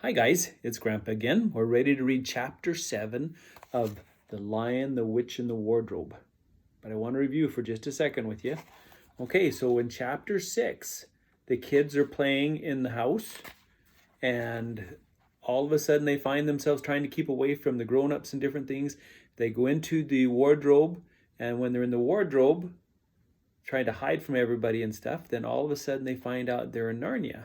Hi guys, it's Grandpa again. We're ready to read chapter 7 of The Lion, the Witch, and the Wardrobe. But I want to review for just a second with you. Okay, so in chapter 6, the kids are playing in the house and all of a sudden they find themselves trying to keep away from the grown-ups and different things. They go into the wardrobe, and when they're in the wardrobe, trying to hide from everybody and stuff, then all of a sudden they find out they're in Narnia.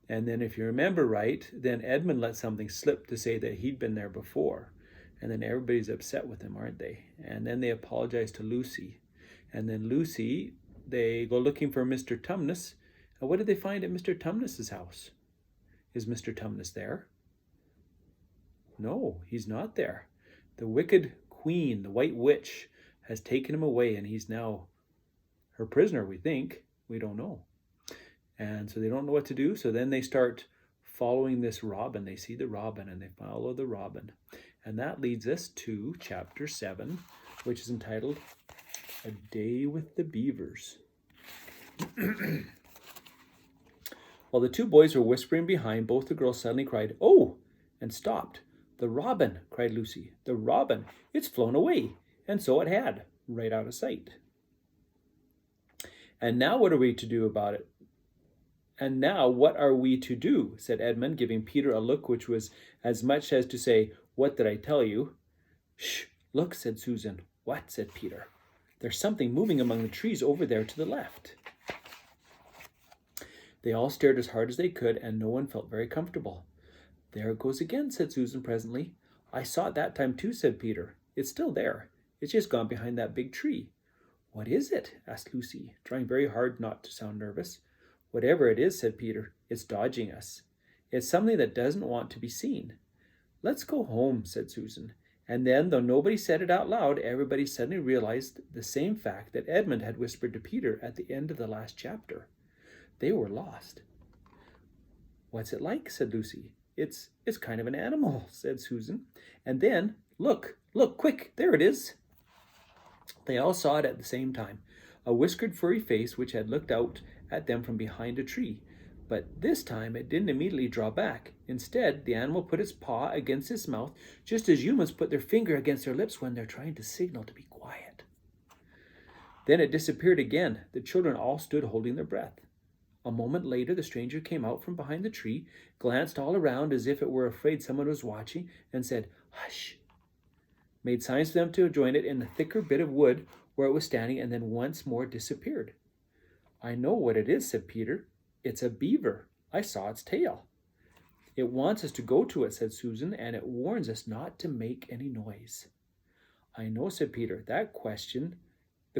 And then if you remember right, then Edmund let something slip to say that he'd been there before. And then everybody's upset with him, aren't they? And then they apologize to Lucy. And then Lucy, they go looking for Mr. Tumnus. And what did they find at Mr. Tumnus's house? Is Mr. Tumnus there? No, he's not there. The wicked queen, the White Witch, has taken him away, and he's now her prisoner, we think. We don't know. And so they don't know what to do. So then they start following this robin. They see the robin and they follow the robin. And that leads us to chapter 7, which is entitled A Day with the Beavers. While the two boys were whispering behind, both the girls suddenly cried, "Oh!" and stopped. "The robin!" cried Lucy. "The robin! It's flown away!" And so it had, right out of sight. "And now what are we to do about it?" "And now what are we to do?" said Edmund, giving Peter a look which was as much as to say, "What did I tell you?" "Shh, look," said Susan. "What?" said Peter. "There's something moving among the trees over there to the left." They all stared as hard as they could, and no one felt very comfortable. "There it goes again," said Susan presently. "I saw it that time too," said Peter. "It's still there. It's just gone behind that big tree." "What is it?" asked Lucy, trying very hard not to sound nervous. "Whatever it is," said Peter, "it's dodging us. It's something that doesn't want to be seen." "Let's go home," said Susan. And then, though nobody said it out loud, everybody suddenly realized the same fact that Edmund had whispered to Peter at the end of the last chapter. They were lost. "What's it like?" said Lucy. It's kind of an animal," said Susan. And then, look, quick, there it is." They all saw it at the same time, a whiskered furry face which had looked out at them from behind a tree. But this time it didn't immediately draw back. Instead, the animal put its paw against its mouth, just as humans put their finger against their lips when they're trying to signal to be quiet. Then it disappeared again. The children all stood holding their breath. A moment later, the stranger came out from behind the tree, glanced all around as if it were afraid someone was watching, and said, "Hush," made signs to them to join it in the thicker bit of wood where it was standing, and then once more disappeared. "I know what it is," said Peter. "It's a beaver. I saw its tail." "It wants us to go to it," said Susan, "and it warns us not to make any noise." "I know," said Peter. The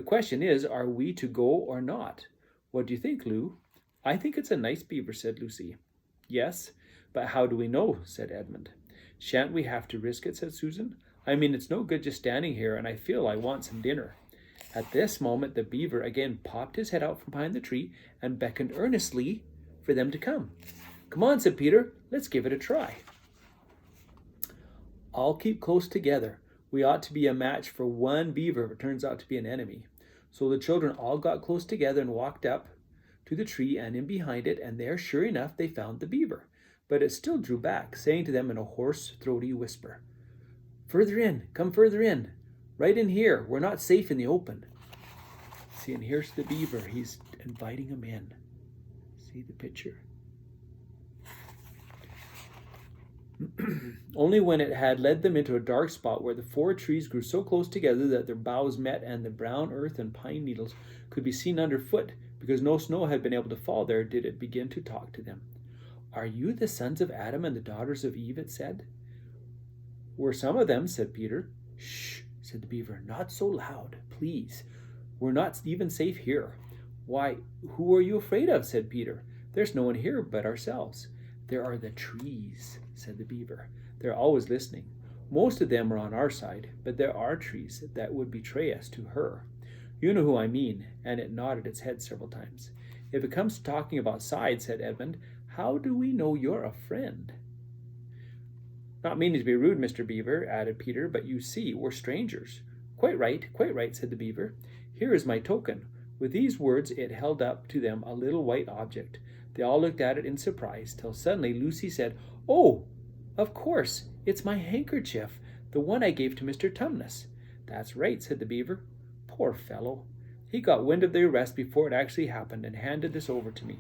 question is, are we to go or not? What do you think, Lou?" "I think it's a nice beaver," said Lucy. "Yes, but how do we know?" said Edmund. "Shan't we have to risk it?" said Susan. "I mean, it's no good just standing here, and I feel I want some dinner." At this moment, the beaver again popped his head out from behind the tree and beckoned earnestly for them to come. "Come on," said Peter. "Let's give it a try." "All keep close together. We ought to be a match for one beaver if it turns out to be an enemy." So the children all got close together and walked up to the tree and in behind it, and there, sure enough, they found the beaver. But it still drew back, saying to them in a hoarse, throaty whisper, "Further in, come further in. Right in here. We're not safe in the open." See, and here's the beaver. He's inviting them in. See the picture? Only when it had led them into a dark spot where the four trees grew so close together that their boughs met and the brown earth and pine needles could be seen underfoot, because no snow had been able to fall there, did it begin to talk to them. "Are you the sons of Adam and the daughters of Eve?" it said. "We're some of them," said Peter. "Shh," said the beaver. "Not so loud, please. We're not even safe here." "Why, who are you afraid of?" said Peter. "There's no one here but ourselves." "There are the trees," said the beaver. "They're always listening. Most of them are on our side, but there are trees that would betray us to her. You know who I mean," and it nodded its head several times. "If it comes to talking about sides," said Edmund, "how do we know you're a friend?" "Not meaning to be rude, Mr. Beaver," added Peter, "but you see, we're strangers." Quite right, said the beaver. "Here is my token." With these words it held up to them a little white object. They all looked at it in surprise, till suddenly Lucy said, "Oh, of course, it's my handkerchief, the one I gave to Mr. Tumnus." "That's right," said the Beaver. "Poor fellow. He got wind of the arrest before it actually happened and handed this over to me.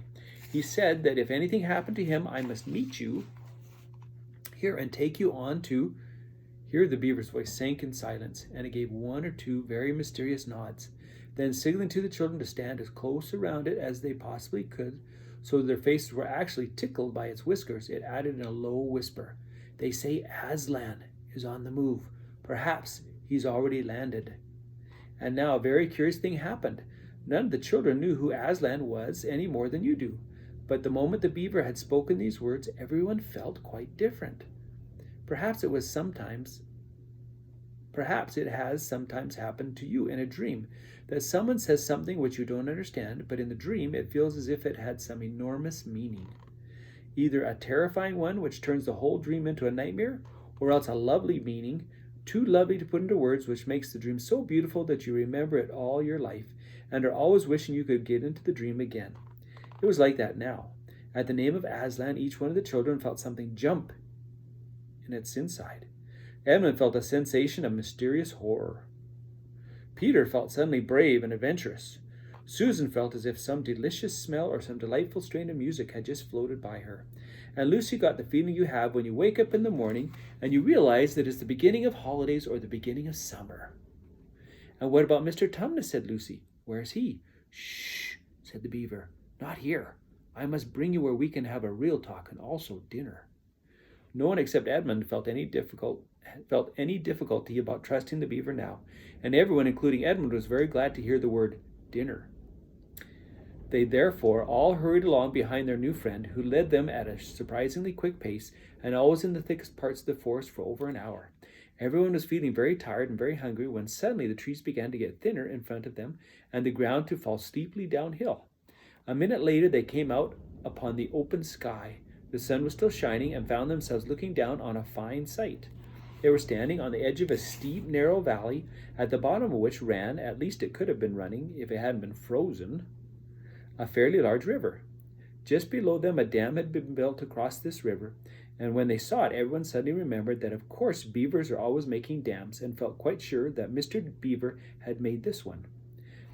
He said that if anything happened to him, I must meet you here and take you on to—" Here the Beaver's voice sank in silence, and it gave one or two very mysterious nods. Then, signaling to the children to stand as close around it as they possibly could, so that their faces were actually tickled by its whiskers, it added in a low whisper, "They say Aslan is on the move. Perhaps he's already landed." And now a very curious thing happened. None of the children knew who Aslan was any more than you do. But the moment the Beaver had spoken these words, everyone felt quite different. Perhaps it has sometimes happened to you in a dream that someone says something which you don't understand, but in the dream it feels as if it had some enormous meaning. Either a terrifying one which turns the whole dream into a nightmare, or else a lovely meaning, too lovely to put into words, which makes the dream so beautiful that you remember it all your life and are always wishing you could get into the dream again. It was like that now. At the name of Aslan, each one of the children felt something jump in its inside. Edmund felt a sensation of mysterious horror. Peter felt suddenly brave and adventurous. Susan felt as if some delicious smell or some delightful strain of music had just floated by her. And Lucy got the feeling you have when you wake up in the morning and you realize that it's the beginning of holidays or the beginning of summer. "And what about Mr. Tumnus?" said Lucy. "Where's he?" "Shh," said the Beaver. "Not here. I must bring you where we can have a real talk and also dinner." No one except Edmund felt any difficulty about trusting the Beaver now, and everyone, including Edmund, was very glad to hear the word dinner. They therefore all hurried along behind their new friend, who led them at a surprisingly quick pace, and always in the thickest parts of the forest for over an hour. Everyone was feeling very tired and very hungry when suddenly the trees began to get thinner in front of them and the ground to fall steeply downhill. A minute later they came out upon the open sky. The sun was still shining, and found themselves looking down on a fine sight. They were standing on the edge of a steep, narrow valley, at the bottom of which ran, at least it could have been running if it hadn't been frozen, a fairly large river. Just below them a dam had been built across this river, and when they saw it, everyone suddenly remembered that of course beavers are always making dams, and felt quite sure that Mr. Beaver had made this one.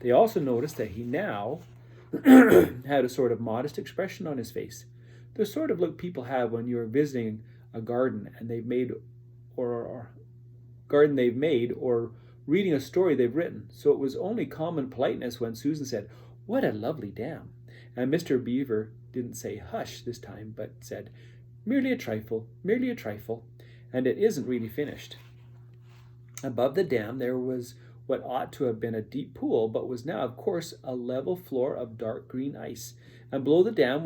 They also noticed that he now had a sort of modest expression on his face, the sort of look people have when you are visiting a garden they've made, or reading a story they've written. So it was only common politeness when Susan said, "What a lovely dam," and Mr. Beaver didn't say hush this time, but said, merely a trifle, and it isn't really finished." Above the dam there was what ought to have been a deep pool, but was now, of course, a level floor of dark green ice, and below the dam,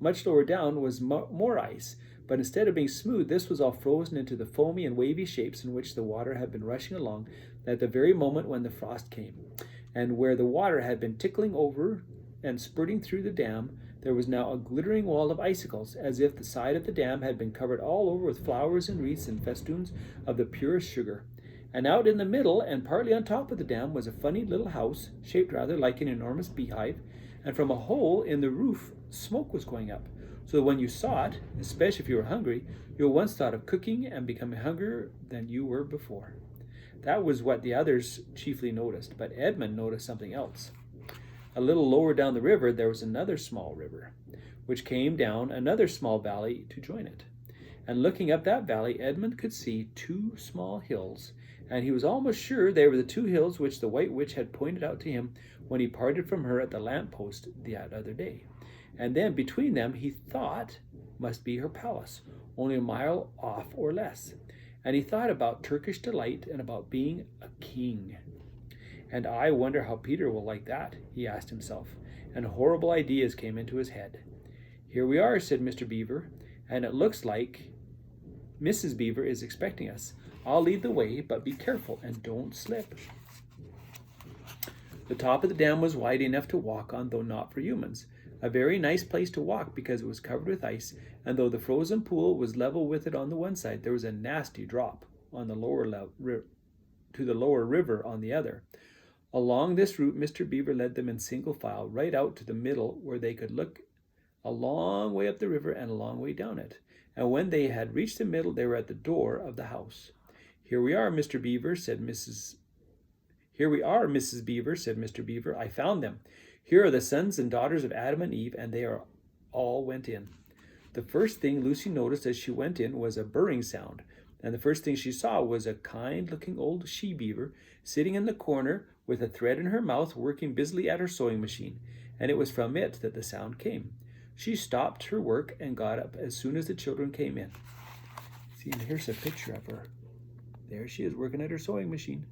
much lower down, was more ice, but instead of being smooth, this was all frozen into the foamy and wavy shapes in which the water had been rushing along at the very moment when the frost came. And where the water had been tickling over and spurting through the dam, there was now a glittering wall of icicles, as if the side of the dam had been covered all over with flowers and wreaths and festoons of the purest sugar. And out in the middle, and partly on top of the dam, was a funny little house, shaped rather like an enormous beehive, and from a hole in the roof smoke was going up, so that when you saw it, especially if you were hungry, you at once thought of cooking and becoming hungrier than you were before. That was what the others chiefly noticed, but Edmund noticed something else. A little lower down the river there was another small river, which came down another small valley to join it. And looking up that valley, Edmund could see two small hills, and he was almost sure they were the two hills which the White Witch had pointed out to him when he parted from her at the lamp-post the other day. And then between them he thought must be her palace, only a mile off or less. And he thought about Turkish delight and about being a king. "And I wonder how Peter will like that," he asked himself, and horrible ideas came into his head. "Here we are," said Mr. Beaver, "and it looks like Mrs. Beaver is expecting us. I'll lead the way, but be careful and don't slip." The top of the dam was wide enough to walk on, though not for humans. A very nice place to walk because it was covered with ice, and though the frozen pool was level with it on the one side, there was a nasty drop on the to the lower river on the other. Along this route Mr. Beaver led them in single file right out to the middle, where they could look a long way up the river and a long way down it. And when they had reached the middle, they were at the door of the house. Here we are, Mr. Beaver, said Mrs. Here we are, Mrs. Beaver, said Mr. Beaver. I found them. Here are the sons and daughters of Adam and Eve, and they are all went in. The first thing Lucy noticed as she went in was a burring sound, and the first thing she saw was a kind-looking old she-beaver sitting in the corner with a thread in her mouth working busily at her sewing machine, and it was from it that the sound came. She stopped her work and got up as soon as the children came in. See, and here's a picture of her. There she is working at her sewing machine.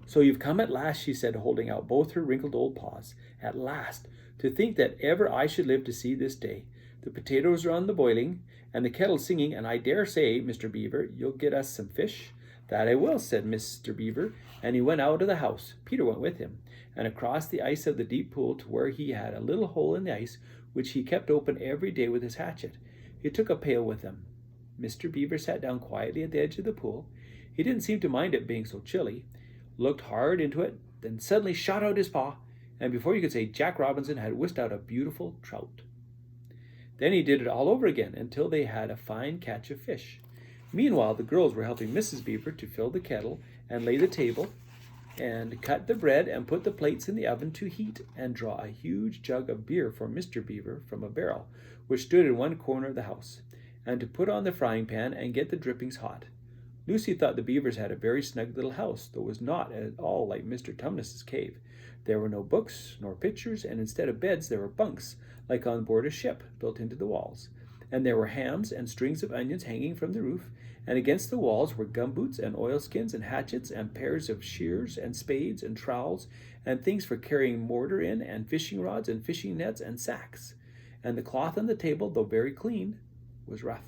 So you've come at last, she said, holding out both her wrinkled old paws. At last. To think that ever I should live to see this day. The potatoes are on the boiling, and the kettle singing, and I dare say, Mr. Beaver, you'll get us some fish. That I will, said Mr. Beaver, and he went out of the house. Peter went with him, and across the ice of the deep pool to where he had a little hole in the ice, which he kept open every day with his hatchet. He took a pail with him. Mr. Beaver sat down quietly at the edge of the pool. He didn't seem to mind it being so chilly, looked hard into it, then suddenly shot out his paw, and before you could say Jack Robinson had whisked out a beautiful trout. Then he did it all over again until they had a fine catch of fish. Meanwhile, the girls were helping Mrs. Beaver to fill the kettle and lay the table and cut the bread and put the plates in the oven to heat and draw a huge jug of beer for Mr. Beaver from a barrel, which stood in one corner of the house, and to put on the frying pan and get the drippings hot. Lucy thought the Beavers had a very snug little house, though it was not at all like Mr. Tumnus's cave. There were no books nor pictures, and instead of beds there were bunks, like on board a ship, built into the walls. And there were hams and strings of onions hanging from the roof, and against the walls were gumboots and oilskins and hatchets and pairs of shears and spades and trowels and things for carrying mortar in and fishing rods and fishing nets and sacks. And the cloth on the table, though very clean, was rough.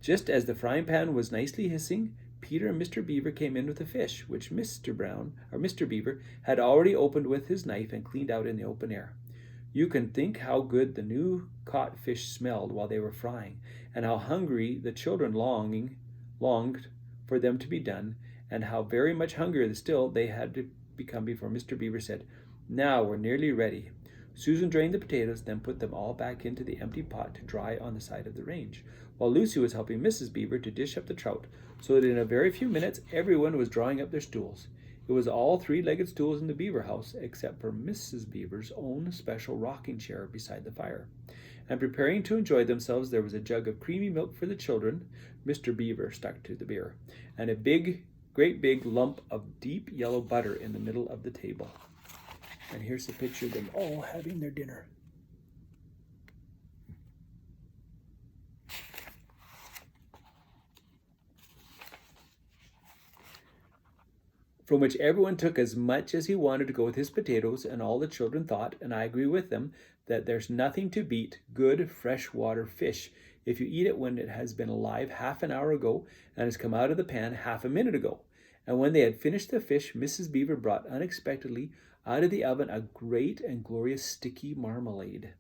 Just as the frying pan was nicely hissing, Peter and Mr. Beaver came in with the fish, which Mr. Beaver had already opened with his knife and cleaned out in the open air. You can think how good the new caught fish smelled while they were frying, and how hungry the children longed for them to be done, and how very much hungrier still they had to become before Mr. Beaver said, "Now we're nearly ready." Susan drained the potatoes, then put them all back into the empty pot to dry on the side of the range, while Lucy was helping Mrs. Beaver to dish up the trout, so that in a very few minutes everyone was drawing up their stools. It was all three-legged stools in the Beaver house, except for Mrs. Beaver's own special rocking chair beside the fire. And preparing to enjoy themselves, there was a jug of creamy milk for the children. Mr. Beaver stuck to the beer, and a great big lump of deep yellow butter in the middle of the table. And here's a picture of them all having their dinner. From which everyone took as much as he wanted to go with his potatoes, and all the children thought, and I agree with them, that there's nothing to beat good freshwater fish if you eat it when it has been alive half an hour ago and has come out of the pan half a minute ago. And when they had finished the fish, Mrs. Beaver brought unexpectedly out of the oven a great and glorious sticky marmalade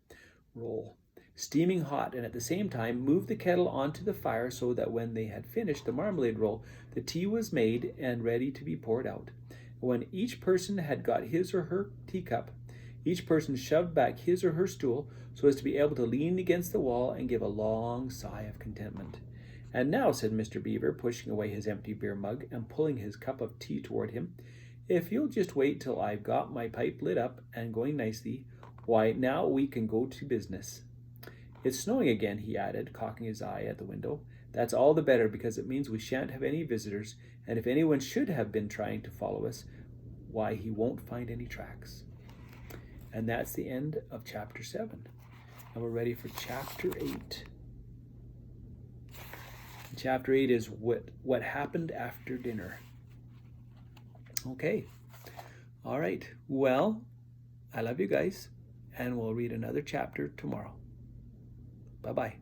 roll, steaming hot, and at the same time moved the kettle onto the fire so that when they had finished the marmalade roll, the tea was made and ready to be poured out. When each person had got his or her teacup, each person shoved back his or her stool so as to be able to lean against the wall and give a long sigh of contentment. "And now," said Mr. Beaver, pushing away his empty beer mug and pulling his cup of tea toward him, "if you'll just wait till I've got my pipe lit up and going nicely, why, now we can go to business. It's snowing again," he added, cocking his eye at the window. "That's all the better, because it means we shan't have any visitors, and if anyone should have been trying to follow us, why, he won't find any tracks." And that's the end of chapter 7. And we're ready for chapter 8. Chapter 8 is what happened after dinner. Okay. All right. Well, I love you guys, and we'll read another chapter tomorrow. Bye-bye.